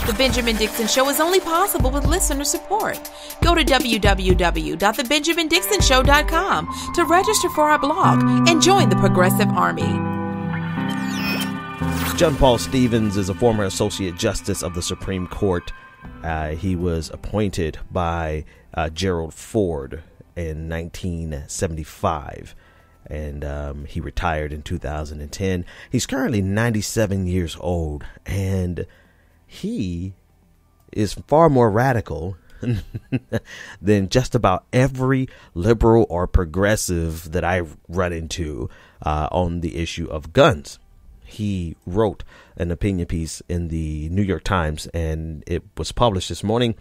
The Benjamin Dixon Show is only possible with listener support. Go to www.thebenjamindixonshow.com to register for our blog and join the Progressive Army. John Paul Stevens is a former Associate Justice of the Supreme Court. He was appointed by Gerald Ford in 1975. And he retired in 2010. He's currently 97 years old, and he is far more radical than just about every liberal or progressive that I run into on the issue of guns. He wrote an opinion piece in the New York Times, and it was published this morning,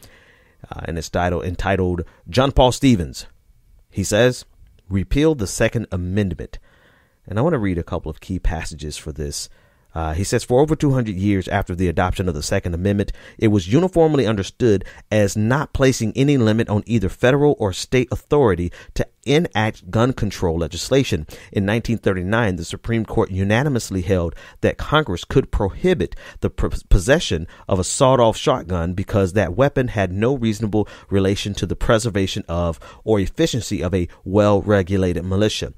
and it's entitled John Paul Stevens. He says, "Repeal the Second Amendment." And I want to read a couple of key passages for this. He says, for over 200 years after the adoption of the Second Amendment, it was uniformly understood as not placing any limit on either federal or state authority to enact gun control legislation. In 1939, the Supreme Court unanimously held that Congress could prohibit the possession of a sawed-off shotgun because that weapon had no reasonable relation to the preservation of or efficiency of a well-regulated militia.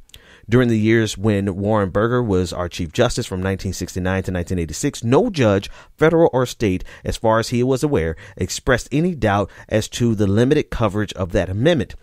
During the years when Warren Burger was our Chief Justice from 1969 to 1986, no judge, federal or state, as far as he was aware, expressed any doubt as to the limited coverage of that amendment.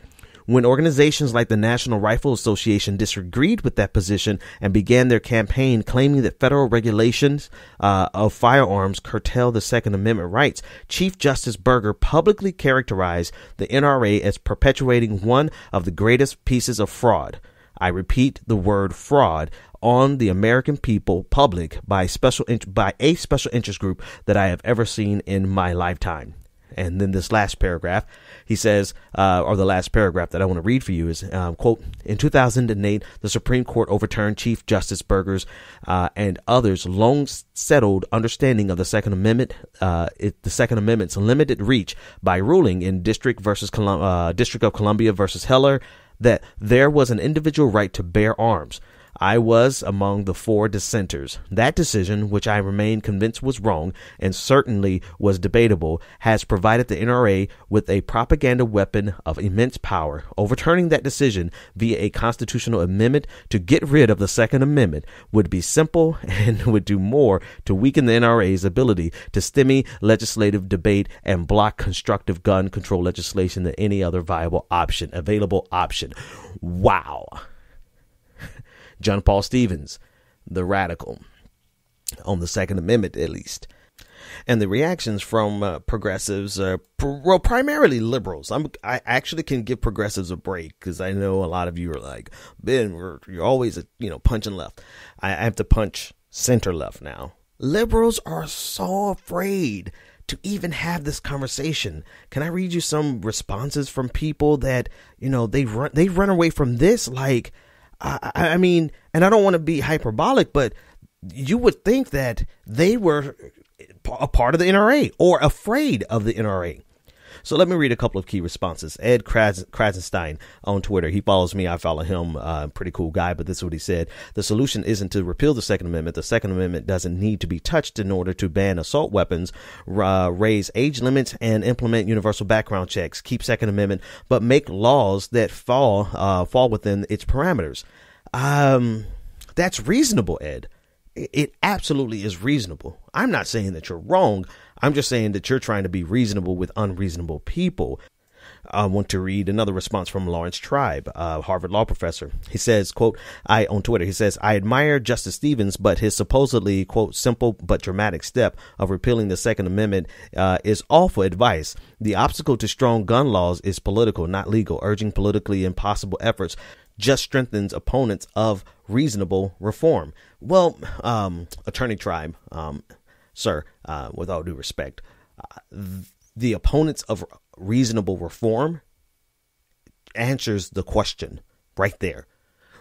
When organizations like the National Rifle Association disagreed with that position and began their campaign claiming that federal regulations of firearms curtail the Second Amendment rights, Chief Justice Burger publicly characterized the NRA as perpetuating one of the greatest pieces of fraud. I repeat the word fraud on the American people, public, by a special interest group that I have ever seen in my lifetime. And then this last paragraph, he says, or the last paragraph that I want to read for you is, quote, in 2008, the Supreme Court overturned Chief Justice Burger's and others' long settled understanding of the Second Amendment, the Second Amendment's limited reach by ruling in District of Columbia versus Heller that there was an individual right to bear arms. I was among the 4 dissenters. That decision, which I remain convinced was wrong and certainly was debatable, has provided the NRA with a propaganda weapon of immense power. Overturning that decision via a constitutional amendment to get rid of the Second Amendment would be simple and would do more to weaken the NRA's ability to stymie legislative debate and block constructive gun control legislation than any other available option. Wow. John Paul Stevens, the radical, on the Second Amendment, at least. And the reactions from progressives, primarily liberals. I actually can give progressives a break because I know a lot of you are like, Ben, you're always, punching left. I have to punch center left now. Liberals are so afraid to even have this conversation. Can I read you some responses from people that, they run away from this like, I mean, and I don't want to be hyperbolic, but you would think that they were a part of the NRA or afraid of the NRA. So let me read a couple of key responses. Ed Krasenstein on Twitter. He follows me. I follow him. Pretty cool guy. But this is what he said. The solution isn't to repeal the Second Amendment. The Second Amendment doesn't need to be touched in order to ban assault weapons, raise age limits, and implement universal background checks. Keep Second Amendment, but make laws that fall within its parameters. That's reasonable, Ed. It absolutely is reasonable. I'm not saying that you're wrong. I'm just saying that you're trying to be reasonable with unreasonable people. I want to read another response from Lawrence Tribe, Harvard law professor. He says, quote, on Twitter, he says, I admire Justice Stevens, but his supposedly, quote, simple but dramatic step of repealing the Second Amendment is awful advice. The obstacle to strong gun laws is political, not legal. Urging politically impossible efforts just strengthens opponents of reasonable reform. Well, Attorney Tribe, sir, with all due respect, the opponents of reasonable reform answers the question right there.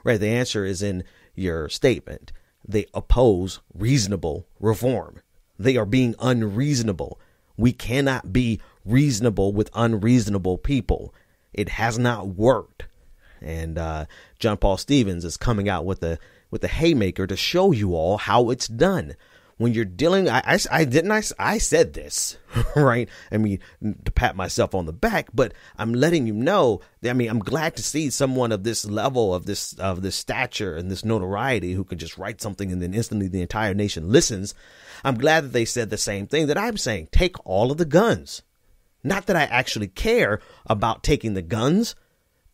Right. The answer is in your statement. They oppose reasonable reform. They are being unreasonable. We cannot be reasonable with unreasonable people. It has not worked. And John Paul Stevens is coming out with a haymaker to show you all how it's done. when you're dealing, I said this, right? I mean, to pat myself on the back, but I'm letting you know. I mean, I'm glad to see someone of this level, of this stature and this notoriety who can just write something and then instantly the entire nation listens. I'm glad that they said the same thing that I'm saying. Take all of the guns. Not that I actually care about taking the guns,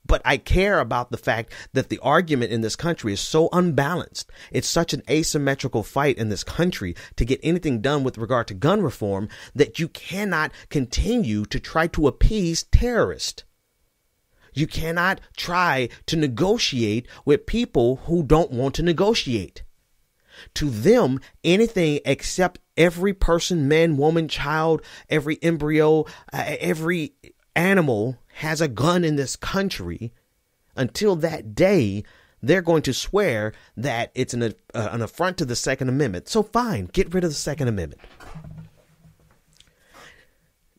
but I care about the fact that the argument in this country is so unbalanced. It's such an asymmetrical fight in this country to get anything done with regard to gun reform that you cannot continue to try to appease terrorists. You cannot try to negotiate with people who don't want to negotiate. To them, anything except every person, man, woman, child, every embryo, every animal has a gun in this country. Until that day, they're going to swear that it's an affront to the Second Amendment. So fine, get rid of the Second Amendment.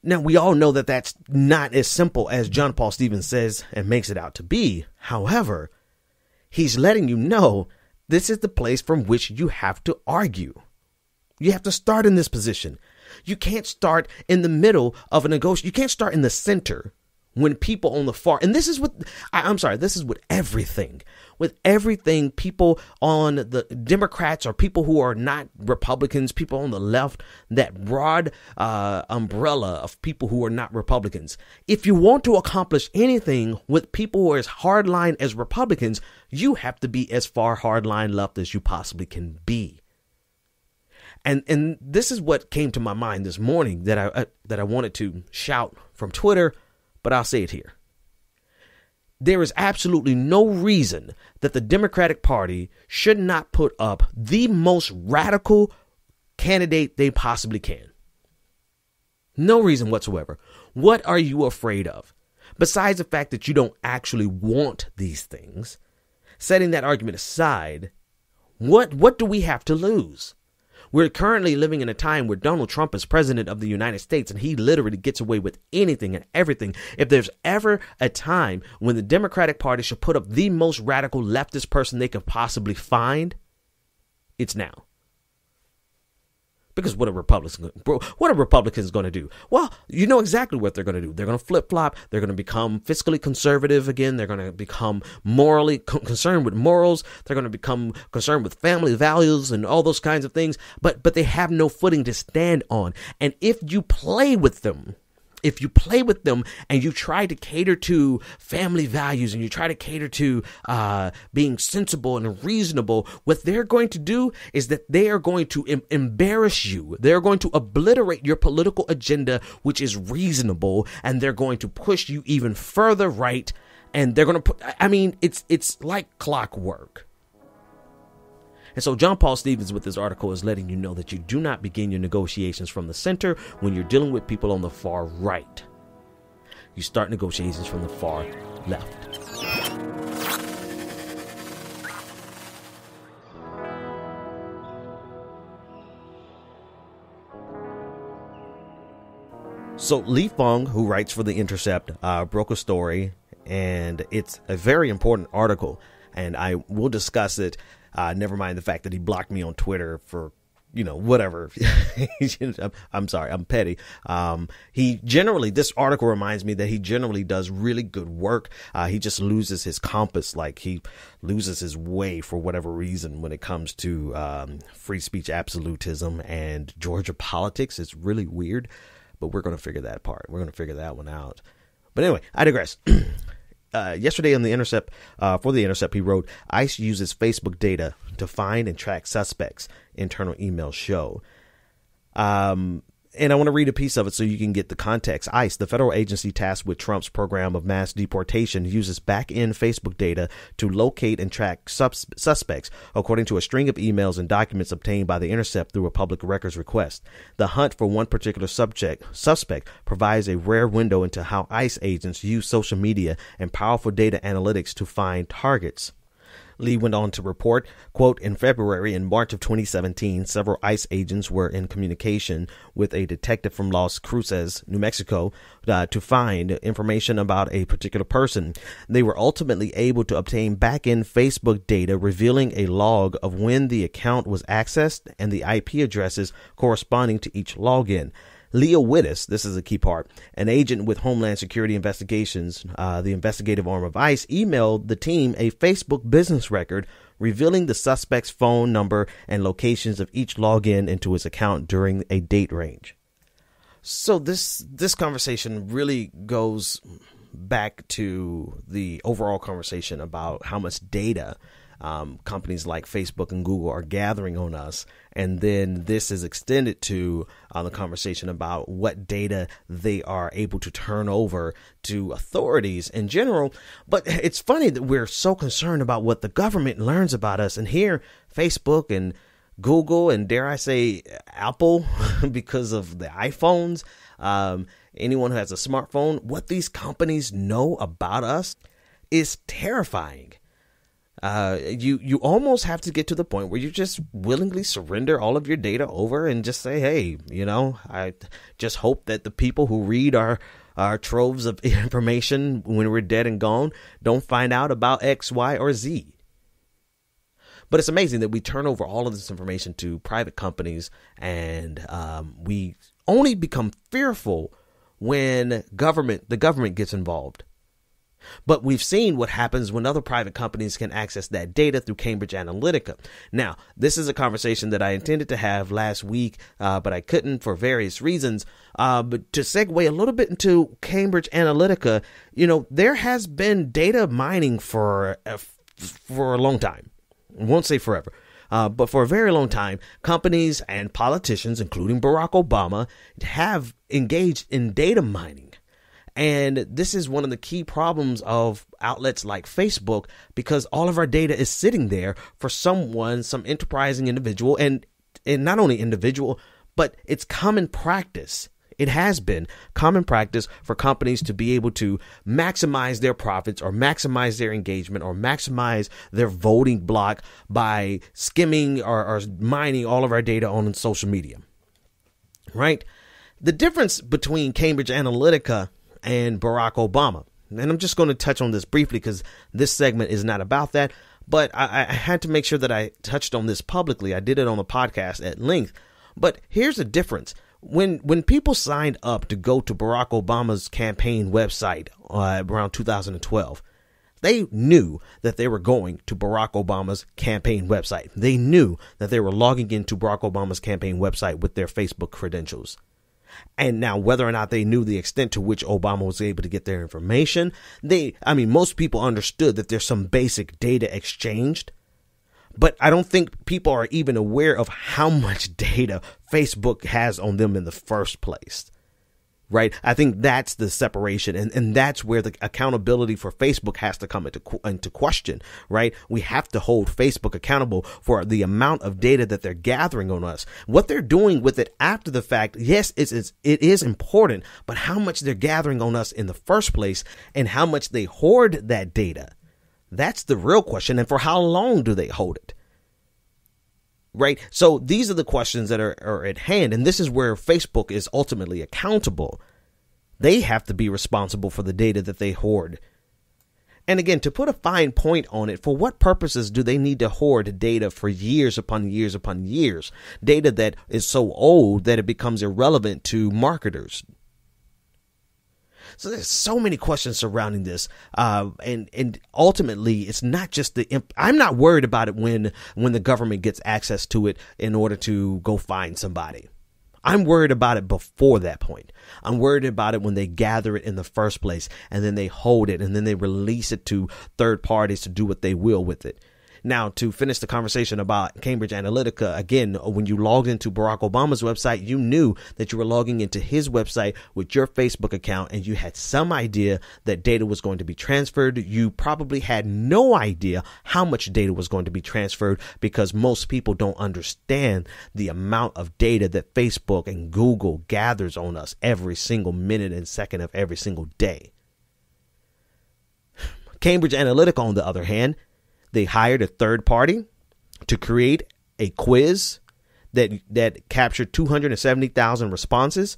Now, we all know that that's not as simple as John Paul Stevens says and makes it out to be. However, he's letting you know this is the place from which you have to argue. You have to start in this position. You can't start in the middle of a negotiation. You can't start in the center when people on the far, and this is what, this is with everything. With everything, people on the Democrats or people who are not Republicans, people on the left, that broad umbrella of people who are not Republicans. If you want to accomplish anything with people who are as hardline as Republicans, you have to be as far hardline left as you possibly can be. And this is what came to my mind this morning that I wanted to shout from Twitter, but I'll say it here. There is absolutely no reason that the Democratic Party should not put up the most radical candidate they possibly can. No reason whatsoever. What are you afraid of? Besides the fact that you don't actually want these things, setting that argument aside, what do we have to lose? We're currently living in a time where Donald Trump is president of the United States and he literally gets away with anything and everything. If there's ever a time when the Democratic Party should put up the most radical leftist person they could possibly find, it's now. Because what are Republicans going to do? Well, you know exactly what they're going to do. They're going to flip-flop. They're going to become fiscally conservative again. They're going to become morally concerned with morals. They're going to become concerned with family values and all those kinds of things. But they have no footing to stand on. And if you play with them and you try to cater to family values and you try to cater to being sensible and reasonable, what they're going to do is that they are going to embarrass you. They're going to obliterate your political agenda, which is reasonable, and they're going to push you even further right. And they're going to it's like clockwork. And so John Paul Stevens with this article is letting you know that you do not begin your negotiations from the center when you're dealing with people on the far right. You start negotiations from the far left. So Li Feng, who writes for The Intercept, broke a story, and it's a very important article, and I will discuss it. Never mind the fact that he blocked me on Twitter for, whatever. I'm sorry. I'm petty. This article reminds me that he generally does really good work. He just loses his compass, like he loses his way for whatever reason when it comes to free speech absolutism and Georgia politics. It's really weird, but we're going to figure that apart. We're going to figure that one out. But anyway, I digress. Yesterday on The Intercept, for The Intercept, he wrote, ICE uses Facebook data to find and track suspects, internal emails show. And I want to read a piece of it so you can get the context. ICE, the federal agency tasked with Trump's program of mass deportation, uses back-end Facebook data to locate and track suspects, according to a string of emails and documents obtained by The Intercept through a public records request. The hunt for one particular suspect provides a rare window into how ICE agents use social media and powerful data analytics to find targets. Lee went on to report, quote, in February and March of 2017, several ICE agents were in communication with a detective from Las Cruces, New Mexico, to find information about a particular person. They were ultimately able to obtain back-end Facebook data revealing a log of when the account was accessed and the IP addresses corresponding to each login. Leo Wittes, this is a key part, an agent with Homeland Security Investigations, the investigative arm of ICE, emailed the team a Facebook business record revealing the suspect's phone number and locations of each login into his account during a date range. So this conversation really goes back to the overall conversation about how much data companies like Facebook and Google are gathering on us. And then this is extended to the conversation about what data they are able to turn over to authorities in general. But it's funny that we're so concerned about what the government learns about us. And here, Facebook and Google and, dare I say, Apple, because of the iPhones, anyone who has a smartphone, what these companies know about us is terrifying. You almost have to get to the point where you just willingly surrender all of your data over and just say, hey, I just hope that the people who read our troves of information when we're dead and gone don't find out about X, Y, or Z. But it's amazing that we turn over all of this information to private companies, and we only become fearful when the government gets involved. But we've seen what happens when other private companies can access that data through Cambridge Analytica. Now, this is a conversation that I intended to have last week, but I couldn't for various reasons. But to segue a little bit into Cambridge Analytica, there has been data mining for a long time. I won't say forever. But for a very long time, companies and politicians, including Barack Obama, have engaged in data mining. And this is one of the key problems of outlets like Facebook, because all of our data is sitting there for some enterprising individual, and not only individual, but it's common practice. It has been common practice for companies to be able to maximize their profits or maximize their engagement or maximize their voting block by skimming or mining all of our data on social media. Right? The difference between Cambridge Analytica and Barack Obama, and I'm just going to touch on this briefly because this segment is not about that, but I had to make sure that I touched on this publicly. I did it on the podcast at length, but here's the difference. When people signed up to go to Barack Obama's campaign website around 2012, they knew that they were going to Barack Obama's campaign website. They knew that they were logging into Barack Obama's campaign website with their Facebook credentials. And now, whether or not they knew the extent to which Obama was able to get their information, most people understood that there's some basic data exchanged. But I don't think people are even aware of how much data Facebook has on them in the first place. Right. I think that's the separation. And that's where the accountability for Facebook has to come into question. Right. We have to hold Facebook accountable for the amount of data that they're gathering on us. What they're doing with it after the fact. Yes, it is important. But how much they're gathering on us in the first place and how much they hoard that data. That's the real question. And for how long do they hold it? Right. So these are the questions that are at hand. And this is where Facebook is ultimately accountable. They have to be responsible for the data that they hoard. And again, to put a fine point on it, for what purposes do they need to hoard data for years upon years upon years? Data that is so old that it becomes irrelevant to marketers. So there's so many questions surrounding this. And ultimately, it's not just I'm not worried about it when the government gets access to it in order to go find somebody. I'm worried about it before that point. I'm worried about it when they gather it in the first place and then they hold it and then they release it to third parties to do what they will with it. Now, to finish the conversation about Cambridge Analytica, again, when you logged into Barack Obama's website, you knew that you were logging into his website with your Facebook account and you had some idea that data was going to be transferred. You probably had no idea how much data was going to be transferred because most people don't understand the amount of data that Facebook and Google gathers on us every single minute and second of every single day. Cambridge Analytica, on the other hand, They hired a third party to create a quiz that captured 270,000 responses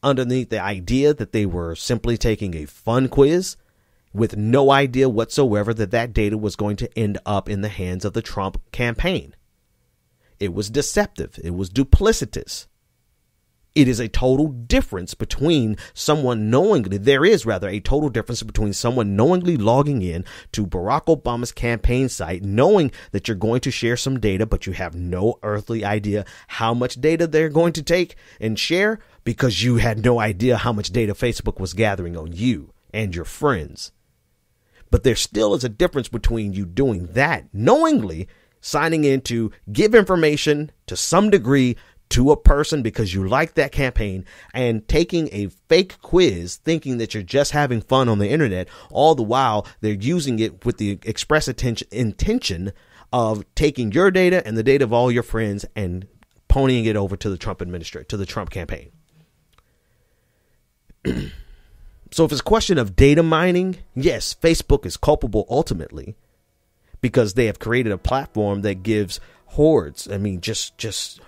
underneath the idea that they were simply taking a fun quiz, with no idea whatsoever that that data was going to end up in the hands of the Trump campaign. It was deceptive. It was duplicitous. It is a total difference between someone knowingly, there is rather a total difference between someone knowingly logging in to Barack Obama's campaign site, knowing that you're going to share some data, but you have no earthly idea how much data they're going to take and share, because you had no idea how much data Facebook was gathering on you and your friends. But there still is a difference between you doing that knowingly, signing in to give information to some degree to a person because you like that campaign, and taking a fake quiz thinking that you're just having fun on the internet, all the while they're using it with the express intention of taking your data and the data of all your friends and ponying it over to the Trump administration, to the Trump campaign. So if it's a question of data mining, yes, Facebook is culpable ultimately, because they have created a platform that gives hordes, just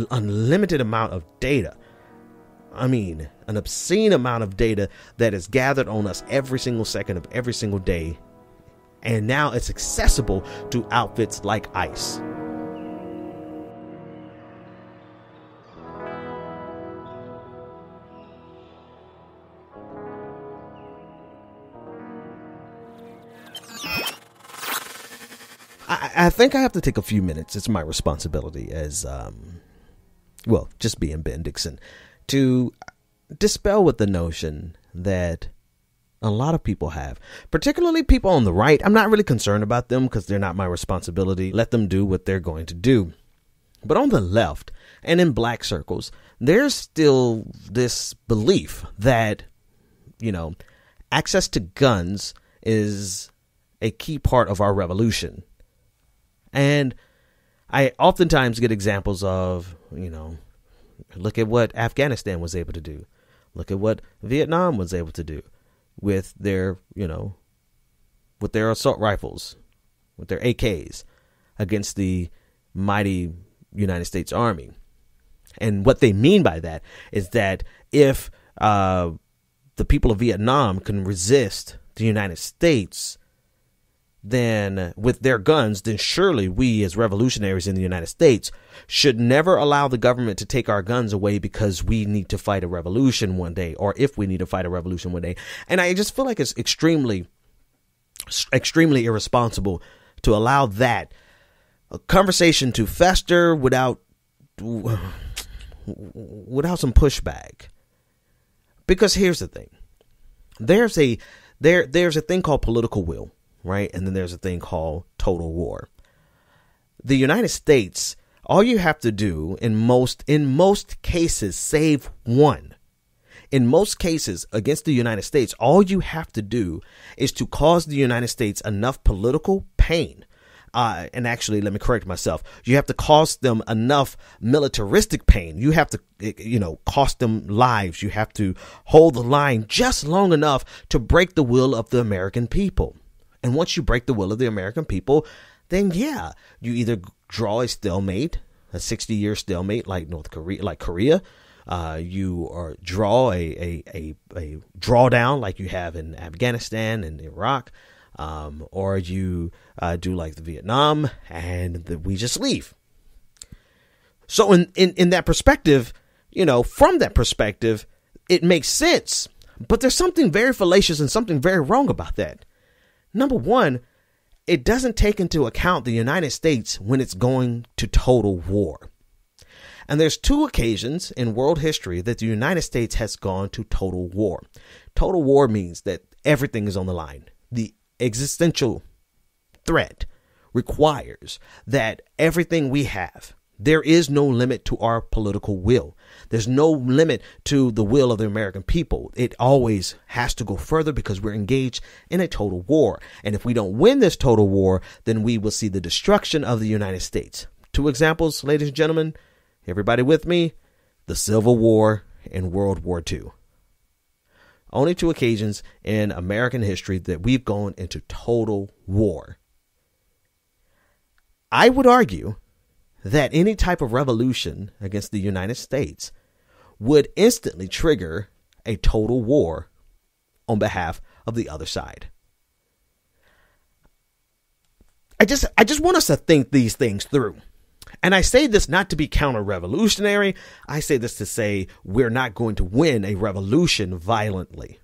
unlimited amount of data. An obscene amount of data that is gathered on us every single second of every single day. And now it's accessible to outfits like ICE. I think I have to take a few minutes. It's my responsibility as, just being Ben Dixon, to dispel with the notion that a lot of people have, particularly people on the right. I'm not really concerned about them because they're not my responsibility. Let them do what they're going to do. But on the left and in black circles, there's still this belief that, access to guns is a key part of our revolution. And I oftentimes get examples of, look at what Afghanistan was able to do. Look at what Vietnam was able to do with their, with their assault rifles, with their AKs against the mighty United States Army. And what they mean by that is that if the people of Vietnam can resist the United States, then with their guns, then surely we as revolutionaries in the United States should never allow the government to take our guns away because we need to fight a revolution one day, or if we need to fight a revolution one day. And I just feel like it's extremely irresponsible to allow that conversation to fester without some pushback. Because here's the thing. There's a thing called political will. Right. And then there's a thing called total war. The United States, all you have to do in most cases, save one. In most cases against the United States, all you have to do is to cause the United States enough political pain. And actually, let me correct myself. You have to cause them enough militaristic pain. You have to, cost them lives. You have to hold the line just long enough to break the will of the American people. And once you break the will of the American people, then you either draw a stalemate, a 60-year stalemate like Korea. You draw a drawdown like you have in Afghanistan and Iraq, or you do like the Vietnam, and we just leave. So in that perspective, from that perspective, it makes sense. But there's something very fallacious and something very wrong about that. Number one, it doesn't take into account the United States when it's going to total war. And there's two occasions in world history that the United States has gone to total war. Total war means that everything is on the line. The existential threat requires that everything we have, there is no limit to our political will. There's no limit to the will of the American people. It always has to go further because we're engaged in a total war. And if we don't win this total war, then we will see the destruction of the United States. Two examples, ladies and gentlemen, everybody with me? The Civil War and World War II. Only two occasions in American history that we've gone into total war. I would argue that any type of revolution against the United States would instantly trigger a total war on behalf of the other side. I just want us to think these things through. And I say this not to be counter-revolutionary. I say this to say we're not going to win a revolution violently.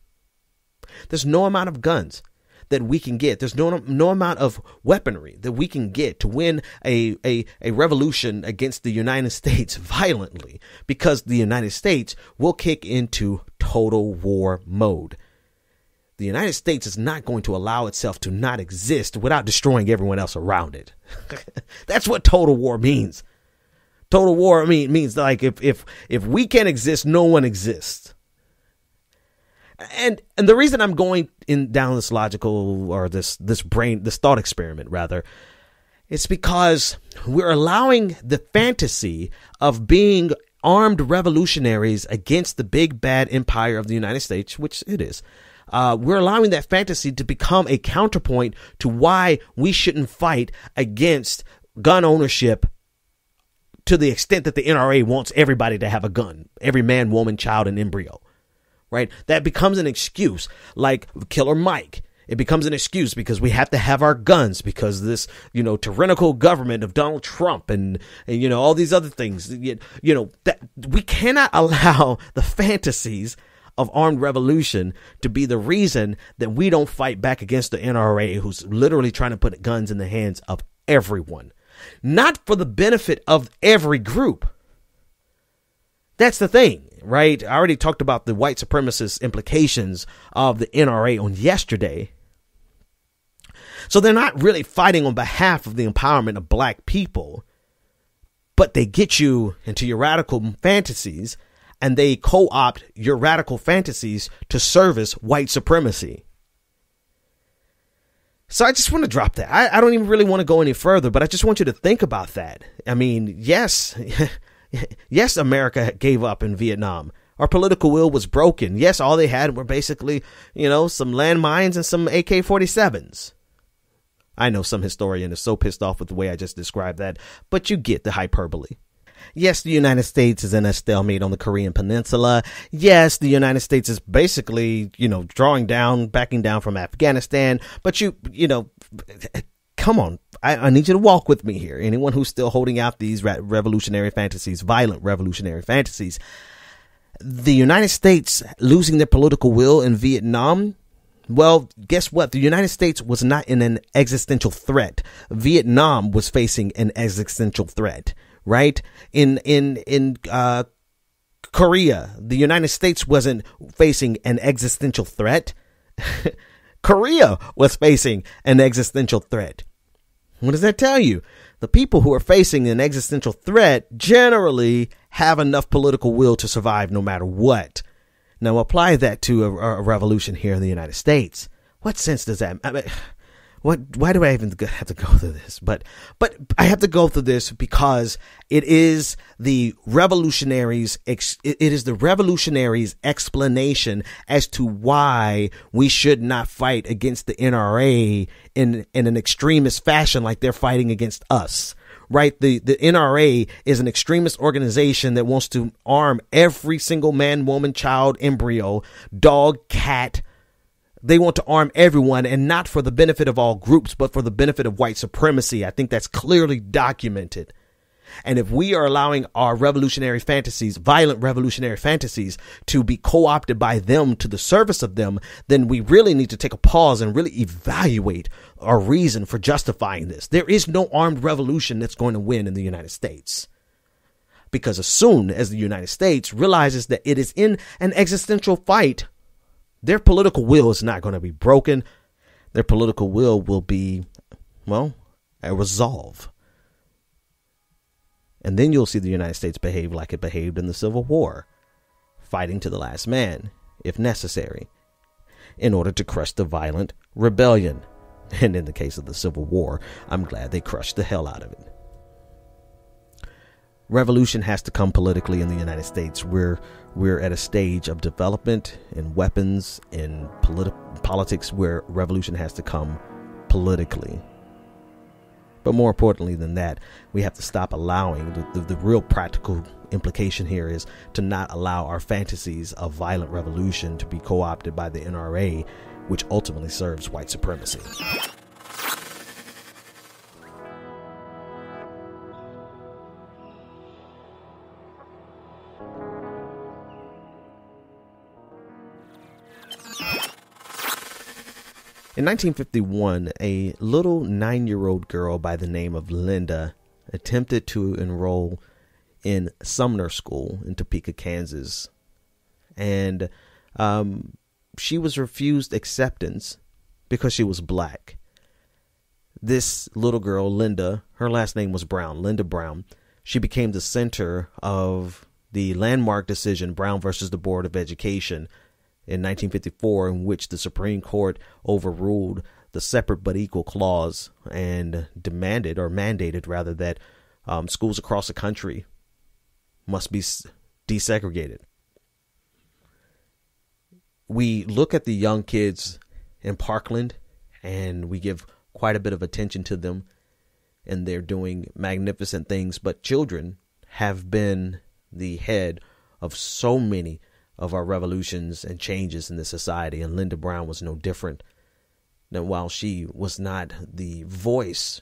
There's no amount of guns that we can get. There's no amount of weaponry that we can get to win a revolution against the United States violently, because the United States will kick into total war mode. The United States is not going to allow itself to not exist without destroying everyone else around it. That's what total war means. Total war means like if we can't exist, no one exists. And the reason I'm going down this logical or this thought experiment rather, it's because we're allowing the fantasy of being armed revolutionaries against the big bad empire of the United States, which it is. We're allowing that fantasy to become a counterpoint to why we shouldn't fight against gun ownership to the extent that the NRA wants everybody to have a gun, every man, woman, child, and embryo, right? That becomes an excuse, like Killer Mike. It becomes an excuse because we have to have our guns because this, tyrannical government of Donald Trump and all these other things, that we cannot allow the fantasies of armed revolution to be the reason that we don't fight back against the NRA, who's literally trying to put guns in the hands of everyone, not for the benefit of every group. That's the thing, right? I already talked about the white supremacist implications of the NRA on yesterday. So they're not really fighting on behalf of the empowerment of black people, but they get you into your radical fantasies, and they co-opt your radical fantasies to service white supremacy. So I just want to drop that. I don't even really want to go any further, but I just want you to think about that. I mean, yes, America gave up in Vietnam. Our political will was broken. Yes, all they had were basically, some landmines and some AK-47s. I know some historian is so pissed off with the way I just described that, but you get the hyperbole. Yes, the United States is in a stalemate on the Korean Peninsula. Yes, the United States is basically, backing down from Afghanistan. But come on, I need you to walk with me here. Anyone who's still holding out these revolutionary fantasies, violent revolutionary fantasies, the United States losing their political will in Vietnam. Well, guess what? The United States was not in an existential threat. Vietnam was facing an existential threat. Right? In Korea, the United States wasn't facing an existential threat. Korea was facing an existential threat. What does that tell you? The people who are facing an existential threat generally have enough political will to survive no matter what. Now apply that to a revolution here in the United States. What sense does that? Why do I even have to go through this? But I have to go through this because it is the revolutionaries' explanation as to why we should not fight against the NRA in an extremist fashion like they're fighting against us. Right? The NRA is an extremist organization that wants to arm every single man, woman, child, embryo, dog, cat. They want to arm everyone, and not for the benefit of all groups, but for the benefit of white supremacy. I think that's clearly documented. And if we are allowing our revolutionary fantasies, violent revolutionary fantasies, to be co-opted by them to the service of them, then we really need to take a pause and really evaluate our reason for justifying this. There is no armed revolution that's going to win in the United States. Because as soon as the United States realizes that it is in an existential fight, their political will is not going to be broken. Their political will be, a resolve. And then you'll see the United States behave like it behaved in the Civil War, fighting to the last man, if necessary, in order to crush the violent rebellion. And in the case of the Civil War, I'm glad they crushed the hell out of it. Revolution has to come politically in the United States. We're at a stage of development in weapons, in politics, where revolution has to come politically. But more importantly than that, we have to stop allowing the real practical implication here is to not allow our fantasies of violent revolution to be co-opted by the NRA, which ultimately serves white supremacy. In 1951, a little 9-year-old girl by the name of Linda attempted to enroll in Sumner School in Topeka, Kansas. And she was refused acceptance because she was black. This little girl, Linda, her last name was Brown, Linda Brown. She became the center of the landmark decision, Brown versus the Board of Education, in 1954, in which the Supreme Court overruled the separate but equal clause and mandated that schools across the country must be desegregated. We look at the young kids in Parkland and we give quite a bit of attention to them, and they're doing magnificent things, but children have been the head of so many of our revolutions and changes in this society, and Linda Brown was no different. Than while she was not the voice,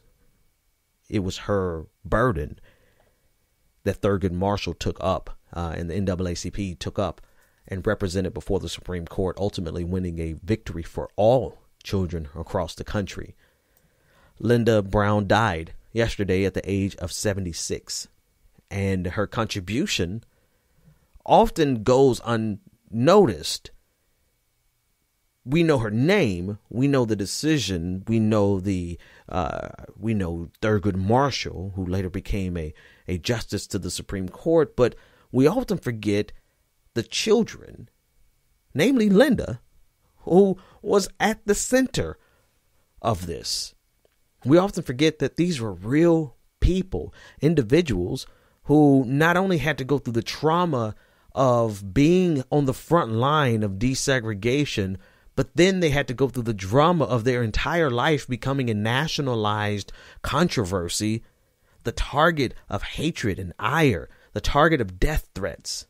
it was her burden that Thurgood Marshall took up and the NAACP took up and represented before the Supreme Court, ultimately winning a victory for all children across the country. Linda Brown died yesterday at the age of 76, and her contribution often goes unnoticed. We know her name, we know the decision, we know Thurgood Marshall, who later became a justice to the Supreme Court, but we often forget the children, namely Linda, who was at the center of this. We often forget that these were real people, individuals who not only had to go through the trauma of being on the front line of desegregation, but then they had to go through the drama of their entire life becoming a nationalized controversy, the target of hatred and ire, the target of death threats.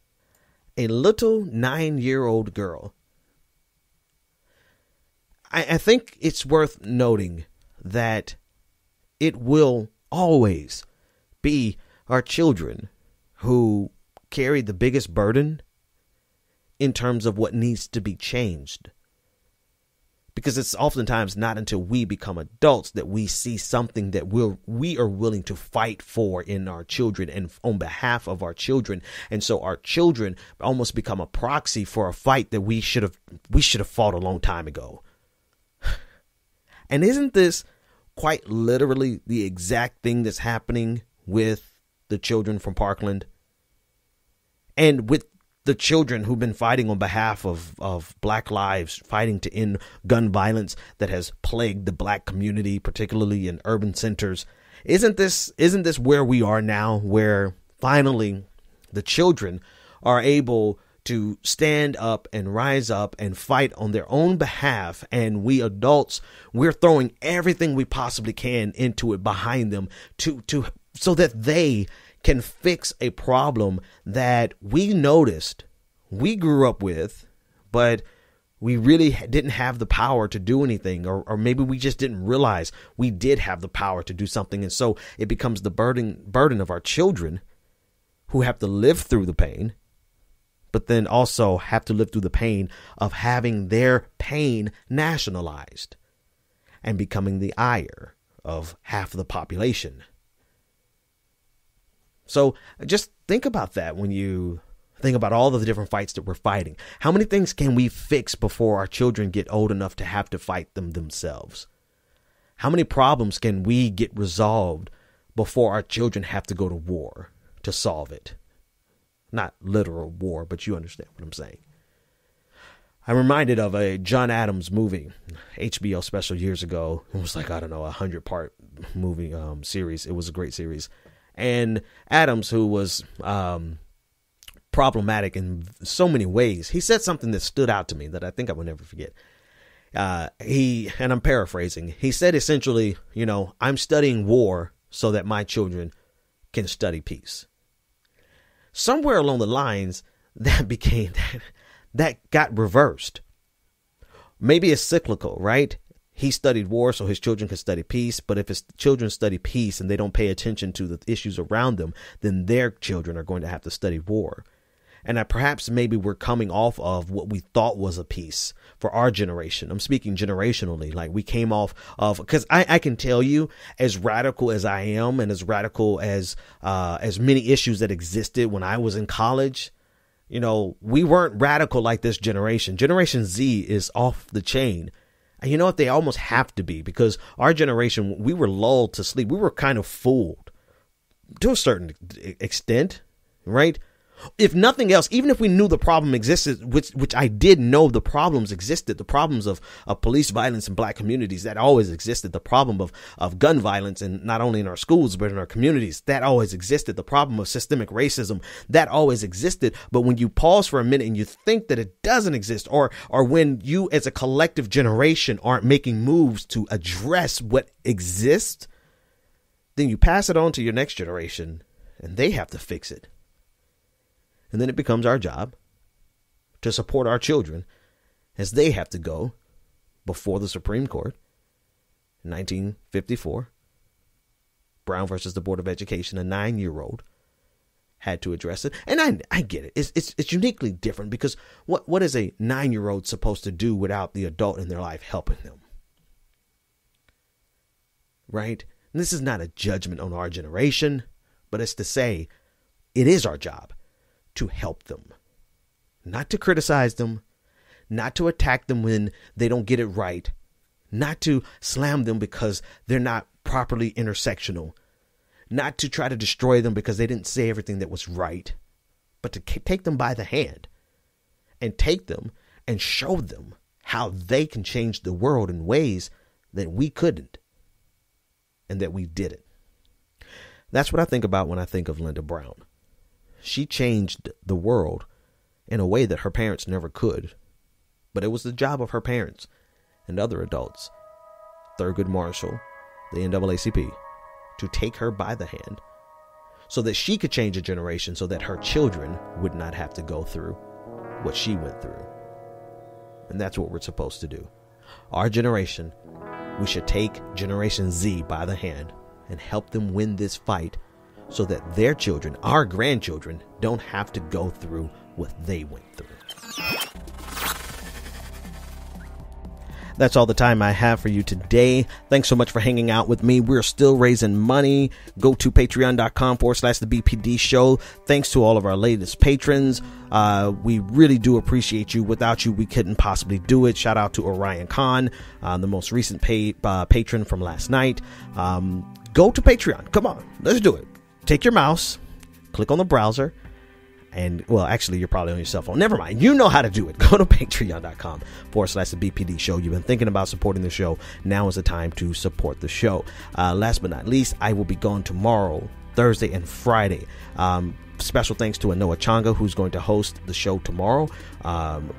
A little 9-year-old girl. I think it's worth noting that it will always be our children who carry the biggest burden in terms of what needs to be changed. Because it's oftentimes not until we become adults that we see something that we are willing to fight for in our children and on behalf of our children. And so our children almost become a proxy for a fight that we should have fought a long time ago. And isn't this quite literally the exact thing that's happening with the children from Parkland? And with the children who've been fighting on behalf of black lives, fighting to end gun violence that has plagued the black community, particularly in urban centers. Isn't this where we are now, where finally the children are able to stand up and rise up and fight on their own behalf, and we adults, we're throwing everything we possibly can into it behind them so that they can fix a problem that we noticed, we grew up with, but we really didn't have the power to do anything, or maybe we just didn't realize we did have the power to do something. And so it becomes the burden of our children who have to live through the pain, but then also have to live through the pain of having their pain nationalized and becoming the ire of half of the population. So just think about that when you think about all of the different fights that we're fighting. How many things can we fix before our children get old enough to have to fight them themselves? How many problems can we get resolved before our children have to go to war to solve it? Not literal war, but you understand what I'm saying. I'm reminded of a John Adams movie, HBO special years ago. It was like, 100-part movie series. It was a great series. And Adams, who was problematic in so many ways, he said something that stood out to me that I think I will never forget. and I'm paraphrasing, he said essentially, I'm studying war so that my children can study peace. Somewhere along the lines, that got reversed. Maybe it's cyclical, right? He studied war so his children could study peace. But if his children study peace and they don't pay attention to the issues around them, then their children are going to have to study war. And that perhaps maybe we're coming off of what we thought was a peace for our generation. I'm speaking generationally, like we came off of, because I can tell you, as radical as I am and as radical as many issues that existed when I was in college, we weren't radical like this generation. Generation Z is off the chain. And you know what? They almost have to be, because our generation, we were lulled to sleep. We were kind of fooled to a certain extent, right? If nothing else, even if we knew the problem existed, which I did know the problems existed, the problems of police violence in black communities, that always existed. The problem of gun violence, and not only in our schools, but in our communities, that always existed. The problem of systemic racism, that always existed. But when you pause for a minute and you think that it doesn't exist, or when you as a collective generation aren't making moves to address what exists, then you pass it on to your next generation and they have to fix it. And then it becomes our job to support our children as they have to go before the Supreme Court in 1954. Brown versus the Board of Education, a 9-year-old had to address it. And I get it. It's uniquely different, because what is a 9-year-old supposed to do without the adult in their life helping them? Right? And this is not a judgment on our generation, but it's to say it is our job to help them, not to criticize them, not to attack them when they don't get it right, not to slam them because they're not properly intersectional, not to try to destroy them because they didn't say everything that was right, but to take them by the hand and take them and show them how they can change the world in ways that we couldn't and that we didn't. That's what I think about when I think of Linda Brown. She changed the world in a way that her parents never could. But it was the job of her parents and other adults, Thurgood Marshall, the NAACP, to take her by the hand so that she could change a generation, so that her children would not have to go through what she went through. And that's what we're supposed to do. Our generation, we should take Generation Z by the hand and help them win this fight, so that their children, our grandchildren, don't have to go through what they went through. That's all the time I have for you today. Thanks so much for hanging out with me. We're still raising money. Go to patreon.com/the BPD show. Thanks to all of our latest patrons. We really do appreciate you. Without you, we couldn't possibly do it. Shout out to Orion Khan, the most recent patron from last night. Go to Patreon. Come on, let's do it. Take your mouse, click on the browser, and, well, actually, you're probably on your cell phone. Never mind. You know how to do it. Go to patreon.com/the BPD show. You've been thinking about supporting the show. Now is the time to support the show. Last but not least, I will be gone tomorrow, Thursday, and Friday. Special thanks to Anoa Changa, who's going to host the show tomorrow.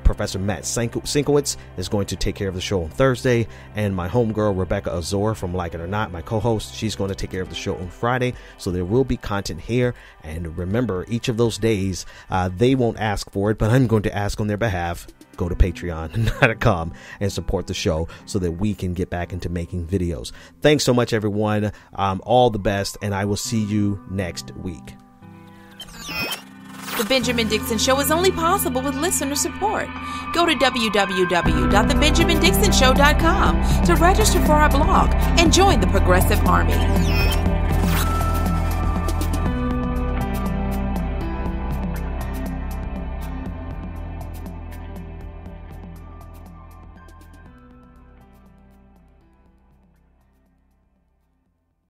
Professor Matt Sinkowitz is going to take care of the show on Thursday. And my homegirl, Rebecca Azor from Like It or Not, my co-host, she's going to take care of the show on Friday. So there will be content here. And remember, each of those days, they won't ask for it, but I'm going to ask on their behalf. Go to patreon.com and support the show so that we can get back into making videos. Thanks so much, everyone. All the best, and I will see you next week. The Benjamin Dixon Show is only possible with listener support. Go to www.thebenjamindixonshow.com to register for our blog and join the Progressive Army.